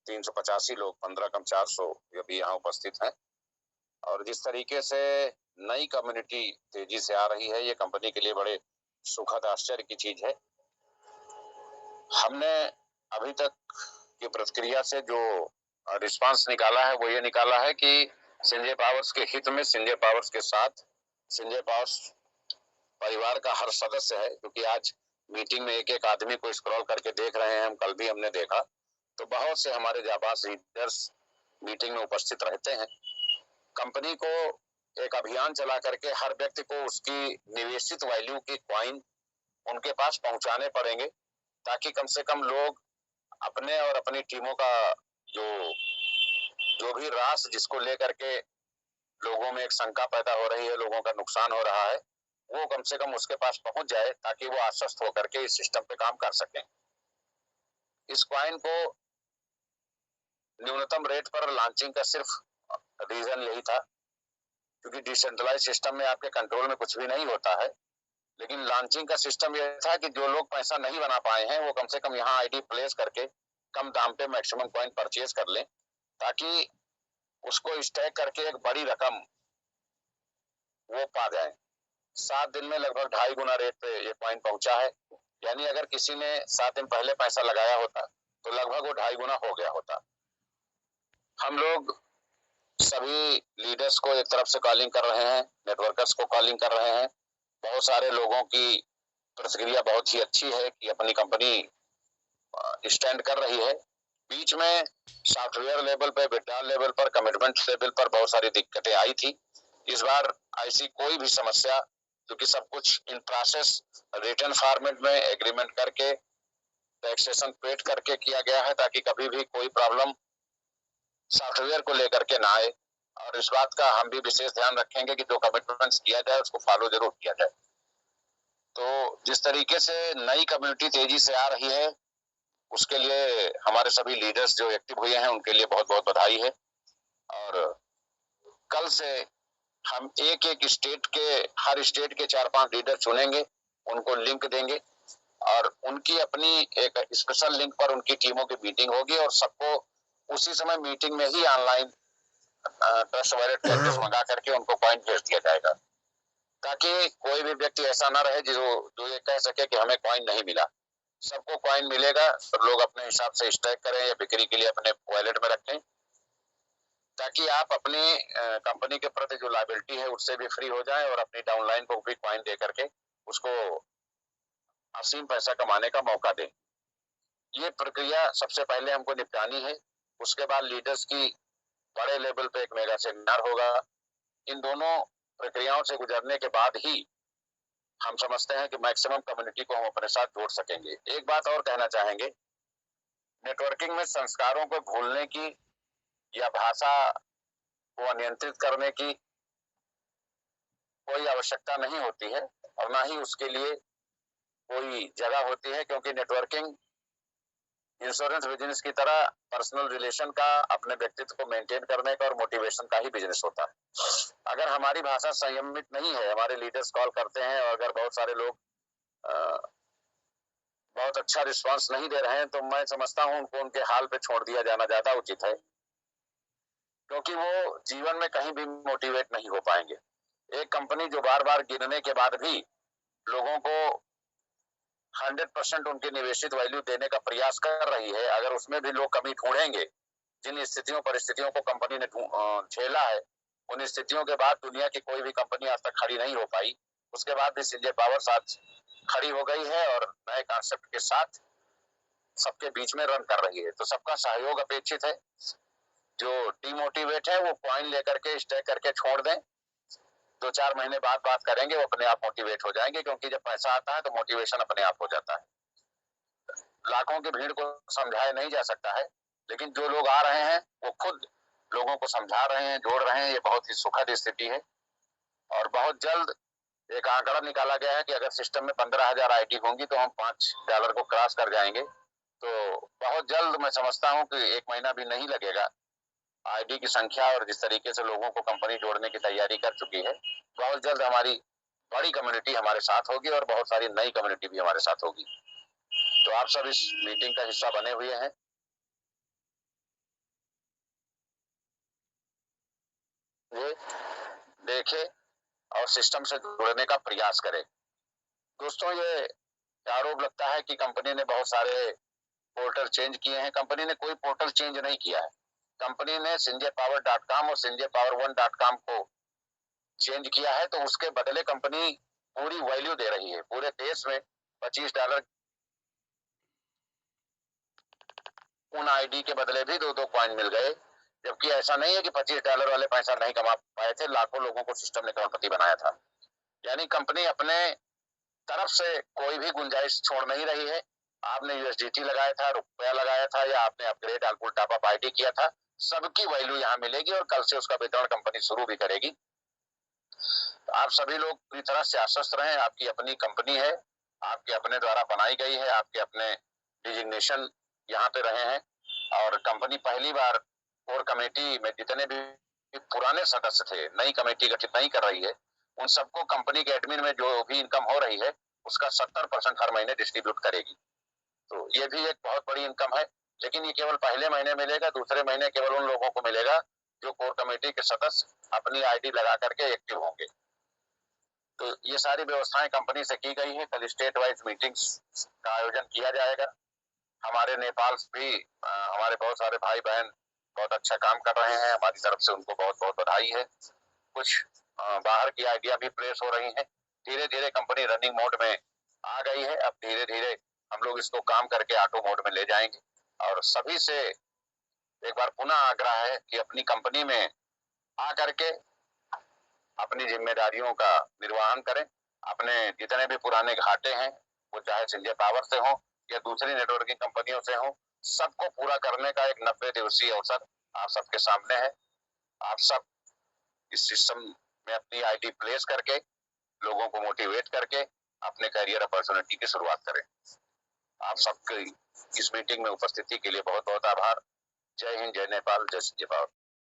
385 लोग, 15 कम 400 अभी यहाँ उपस्थित हैं। और जिस तरीके से नई कम्युनिटी तेजी से आ रही है, ये कंपनी के लिए बड़े सुखद आश्चर्य की चीज है। हमने अभी तक की प्रतिक्रिया से जो रिस्पांस निकाला है वो ये निकाला है कि संजय पावर्स के हित में, संजय पावर्स के साथ, संजय पावर्स परिवार का हर सदस्य है। क्योंकि आज मीटिंग में एक एक आदमी को स्क्रॉल करके देख रहे हैं हम, कल भी हमने देखा, तो बहुत से हमारे जाबाज लीडर्स मीटिंग में उपस्थित रहते हैं। कंपनी को एक अभियान चला करके हर व्यक्ति को उसकी निवेशित वैल्यू की कॉइन उनके पास पहुंचाने पड़ेंगे, ताकि कम से कम लोग अपने और अपनी टीमों का जो जो भी रास जिसको लेकर के लोगों में एक शंका पैदा हो रही है, लोगों का नुकसान हो रहा है, वो कम से कम उसके पास पहुंच जाए, ताकि वो आश्वस्त होकर के इस सिस्टम पे काम कर सकें। इस कॉइन को न्यूनतम रेट पर लॉन्चिंग का सिर्फ रीजन यही था, क्योंकि डिसेंट्रलाइज सिस्टम में आपके कंट्रोल में कुछ भी नहीं होता है। लेकिन लॉन्चिंग का सिस्टम यह था कि जो लोग पैसा नहीं बना पाए हैं वो कम से कम यहाँ आईडी प्लेस करके कम दाम पे मैक्सिमम कॉइन परचेज कर लें, ताकि उसको स्टैक करके एक बड़ी रकम वो पा जाए। 7 दिन में लगभग 2.5 गुना रेट पे ये कॉइन पहुंचा है। यानी अगर किसी ने 7 दिन पहले पैसा लगाया होता तो लगभग वो 2.5 गुना हो गया होता। हम लोग सभी लीडर्स को एक तरफ से कॉलिंग कर रहे हैं, नेटवर्कर्स को कॉलिंग कर रहे हैं। बहुत सारे लोगों की प्रतिक्रिया बहुत ही अच्छी है कि अपनी कंपनी स्टैंड कर रही है। बीच में सॉफ्टवेयर लेवल पे, विड्रॉल लेवल पर, कमिटमेंट लेवल पर बहुत सारी दिक्कतें आई थी। इस बार ऐसी कोई भी समस्या, क्योंकि सब कुछ इन प्रोसेस रिटर्न फॉर्मेट में एग्रीमेंट करके टैक्सेशन पेड करके किया गया है, ताकि कभी भी कोई प्रॉब्लम सॉफ्टवेयर को लेकर के ना आए। और इस बात का हम भी विशेष ध्यान रखेंगे कि जो कमिटमेंट्स किया जाए उसको फॉलो जरूर किया जाए। तो जिस तरीके से नई कम्युनिटी तेजी से आ रही है, उसके लिए हमारे सभी लीडर्स जो एक्टिव हुए हैं उनके लिए बहुत बहुत बधाई है। और कल से हम एक एक स्टेट के, हर स्टेट के 4-5 लीडर चुनेंगे, उनको लिंक देंगे और उनकी अपनी एक स्पेशल लिंक पर उनकी टीमों की मीटिंग होगी और सबको उसी समय मीटिंग में ही ऑनलाइन ट्रस्ट वॉलेट का एड्रेस मंगा करके उनको कॉइन भेज दिया जाएगा, ताकि कोई भी व्यक्ति ऐसा ना रहे जो जो ये कह सके कि हमें कॉइन नहीं मिला। सबको कॉइन मिलेगा, सब लोग अपने हिसाब से स्टैक करें या बिक्री के लिए अपने वॉलेट में रखें, ताकि आप अपनी कंपनी के प्रति जो लायबिलिटी है उससे भी फ्री हो जाएं और अपनी डाउनलाइन को भी कॉइन दे करके उसको असीम पैसा कमाने का मौका दें। ये प्रक्रिया सबसे पहले हमको निपटानी है। उसके बाद लीडर्स की बड़े लेवल पे एक मेगा सेमिनार होगा। इन दोनों प्रक्रियाओं से गुजरने के बाद ही हम समझते हैं कि मैक्सिमम कम्युनिटी को हम अपने साथ जोड़ सकेंगे। एक बात और कहना चाहेंगे, नेटवर्किंग में संस्कारों को भूलने की या भाषा को अनियंत्रित करने की कोई आवश्यकता नहीं होती है और ना ही उसके लिए कोई जगह होती है, क्योंकि नेटवर्किंग इंश्योरेंस बिजनेस की तरह पर्सनल रिलेशन का, अपने व्यक्तित्व को मेंटेन करने का और मोटिवेशन का ही बिजनेस होता है। अगर हमारी भाषा संयमित नहीं है, हमारे लीडर्स कॉल करते हैं और अगर बहुत सारे लोग बहुत अच्छा रिस्पांस नहीं दे रहे हैं, तो मैं समझता हूं उनको उनके हाल पे छोड़ दिया जाना ज्यादा उचित है, क्योंकि वो जीवन में कहीं भी मोटिवेट नहीं हो पाएंगे। एक कंपनी जो बार बार गिरने के बाद भी लोगों को 100% उनकी निवेशित वैल्यू देने का प्रयास कर रही है, अगर उसमें भी लोग कमी ढूंढेंगे, जिन स्थितियों परिस्थितियों को कंपनी ने झेला है, उन स्थितियों के बाद दुनिया की कोई भी कंपनी आज तक खड़ी नहीं हो पाई। उसके बाद भी संजय पावर्स आज खड़ी हो गई है और नए कॉन्सेप्ट के साथ सबके बीच में रन कर रही है। तो सबका सहयोग अपेक्षित है। जो डिमोटिवेट है वो कॉइन लेकर के स्टे करके छोड़ दें, 2-4 महीने बाद बात करेंगे, वो अपने आप मोटिवेट हो जाएंगे, क्योंकि जब पैसा आता है तो मोटिवेशन अपने आप हो जाता है। लाखों की भीड़ को समझाया नहीं जा सकता है, लेकिन जो लोग आ रहे हैं वो खुद लोगों को समझा रहे हैं, जोड़ रहे हैं। ये बहुत ही सुखद स्थिति है और बहुत जल्द एक आंकड़ा निकाला गया है कि अगर सिस्टम में 15,000 आईडी होंगी तो हम $5 को क्रॉस कर जाएंगे। तो बहुत जल्द मैं समझता हूं कि 1 महीना भी नहीं लगेगा। आईडी की संख्या और जिस तरीके से लोगों को कंपनी जोड़ने की तैयारी कर चुकी है, बहुत जल्द हमारी बड़ी कम्युनिटी हमारे साथ होगी और बहुत सारी नई कम्युनिटी भी हमारे साथ होगी। तो आप सब इस मीटिंग का हिस्सा बने हुए हैं। ये देखे और सिस्टम से जुड़ने का प्रयास करे। दोस्तों, ये आरोप लगता है कि कंपनी ने बहुत सारे पोर्टल चेंज किए हैं। कंपनी ने कोई पोर्टल चेंज नहीं किया है। कंपनी ने संजयpower.com और sanjaypower1.com को चेंज किया है, तो उसके बदले कंपनी पूरी वैल्यू दे रही है। पूरे देश में $25 उन आईडी के बदले भी 2-2 कॉइन मिल गए, जबकि ऐसा नहीं है कि $25 वाले पैसा नहीं कमा पाए थे। लाखों लोगों को सिस्टम ने करोड़पति बनाया था। यानी कंपनी अपने तरफ से कोई भी गुंजाइश छोड़ नहीं रही है। आपने यूएसडीटी लगाया था, रुपया लगाया था, या आपने अपग्रेड अलपुल टॉप अप आईडी किया था, सबकी वैल्यू यहाँ मिलेगी और कल से उसका वितरण कंपनी शुरू भी करेगी। तो आप सभी लोग पूरी तरह से आश्वस्त रहें। आपकी अपनी कंपनी है, आपके अपने द्वारा बनाई गई है, आपके अपने डिजिग्नेशन यहाँ पे रहे हैं, और कंपनी पहली बार कोर कमेटी में जितने भी पुराने सदस्य थे, नई कमेटी गठित नहीं कर रही है, उन सबको कंपनी के एडमिन में जो भी इनकम हो रही है उसका 70% हर महीने डिस्ट्रीब्यूट करेगी। तो ये भी एक बहुत बड़ी इनकम है, लेकिन ये केवल पहले महीने मिलेगा। दूसरे महीने केवल उन लोगों को मिलेगा जो कोर कमेटी के सदस्य अपनी आईडी लगा करके एक्टिव होंगे। तो ये सारी व्यवस्थाएं कंपनी से की गई है। कल स्टेट वाइज मीटिंग्स का आयोजन किया जाएगा। हमारे नेपाल से भी हमारे बहुत सारे भाई बहन बहुत अच्छा काम कर रहे हैं। हमारी तरफ से उनको बहुत बहुत बधाई है। कुछ बाहर की आइडिया भी प्लेस हो रही है। धीरे धीरे कंपनी रनिंग मोड में आ गई है। अब धीरे धीरे हम लोग इसको काम करके ऑटो मोड में ले जाएंगे। और सभी से एक बार पुनः आग्रह है कि अपनी कंपनी में आ करके अपनी जिम्मेदारियों का निर्वहन करें। अपने जितने भी पुराने घाटे हैं, वो चाहे संजय पावर से हो या दूसरी नेटवर्किंग कंपनियों से हो, सबको पूरा करने का एक 90 दिवसीय अवसर आप सबके सामने है। आप सब इस सिस्टम में अपनी आईडी प्लेस करके लोगों को मोटिवेट करके अपने करियर अपॉर्चुनिटी की शुरुआत करें। आप सबकी इस मीटिंग में उपस्थिति के लिए बहुत बहुत आभार। जय हिंद, जय नेपाल, जय संजय पावर।